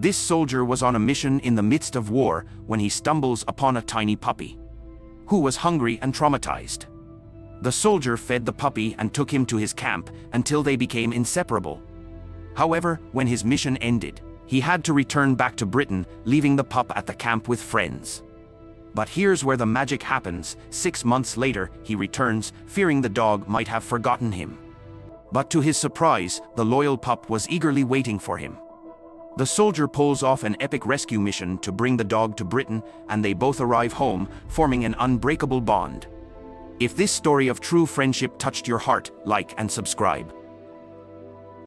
This soldier was on a mission in the midst of war when he stumbles upon a tiny puppy, who was hungry and traumatized. The soldier fed the puppy and took him to his camp until they became inseparable. However, when his mission ended, he had to return back to Britain, leaving the pup at the camp with friends. But here's where the magic happens. 6 months later, he returns, fearing the dog might have forgotten him. But to his surprise, the loyal pup was eagerly waiting for him. The soldier pulls off an epic rescue mission to bring the dog to Britain, and they both arrive home, forming an unbreakable bond. If this story of true friendship touched your heart, like and subscribe.